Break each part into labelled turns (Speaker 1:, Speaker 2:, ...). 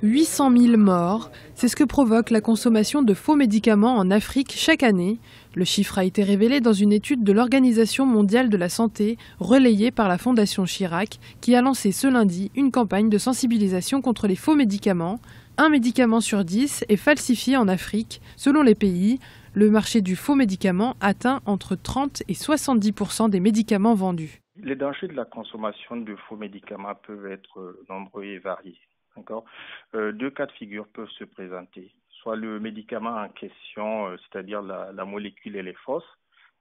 Speaker 1: 800 000 morts, c'est ce que provoque la consommation de faux médicaments en Afrique chaque année. Le chiffre a été révélé dans une étude de l'Organisation mondiale de la santé, relayée par la Fondation Chirac, qui a lancé ce lundi une campagne de sensibilisation contre les faux médicaments. Un médicament sur 10 est falsifié en Afrique. Selon les pays, le marché du faux médicament atteint entre 30 et 70% des médicaments vendus.
Speaker 2: Les dangers de la consommation de faux médicaments peuvent être nombreux et variés. D'accord. Deux cas de figure peuvent se présenter. Soit le médicament en question, c'est-à-dire la molécule, elle est fausse.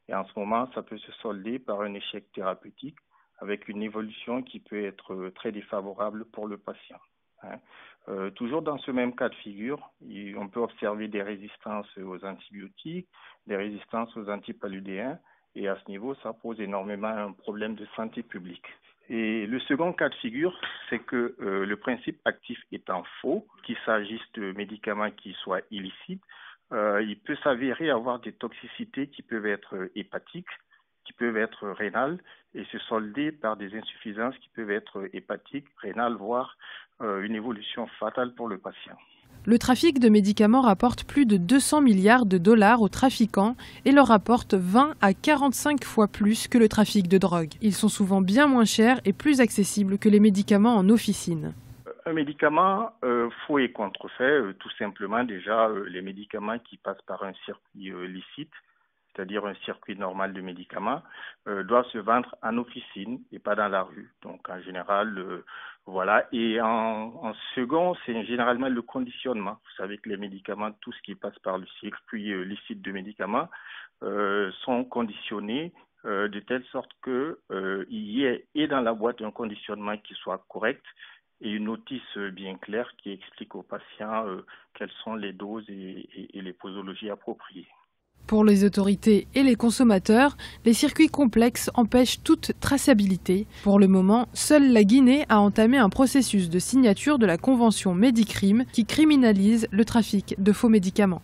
Speaker 2: Et en ce moment, ça peut se solder par un échec thérapeutique avec une évolution qui peut être très défavorable pour le patient. Toujours dans ce même cas de figure, on peut observer des résistances aux antibiotiques, des résistances aux antipaludéens. Et à ce niveau, ça pose énormément un problème de santé publique. Et le second cas de figure, c'est que le principe actif étant faux, qu'il s'agisse de médicaments qui soient illicites, il peut s'avérer avoir des toxicités qui peuvent être hépatiques, qui peuvent être rénales et se solder par des insuffisances qui peuvent être hépatiques, rénales, voire une évolution fatale pour le patient.
Speaker 1: Le trafic de médicaments rapporte plus de 200 milliards de dollars aux trafiquants et leur rapporte 20 à 45 fois plus que le trafic de drogue. Ils sont souvent bien moins chers et plus accessibles que les médicaments en officine.
Speaker 2: Un médicament faux et contrefait, tout simplement déjà les médicaments qui passent par un circuit licite, c'est-à-dire un circuit normal de médicaments, doivent se vendre en officine et pas dans la rue. Donc en général, voilà. Et en second, c'est généralement le conditionnement. Vous savez que les médicaments, tout ce qui passe par le circuit licite de médicaments, sont conditionnés de telle sorte que il y ait et dans la boîte un conditionnement qui soit correct et une notice bien claire qui explique aux patients quelles sont les doses et les posologies appropriées.
Speaker 1: Pour les autorités et les consommateurs, les circuits complexes empêchent toute traçabilité. Pour le moment, seule la Guinée a entamé un processus de signature de la Convention Médicrime qui criminalise le trafic de faux médicaments.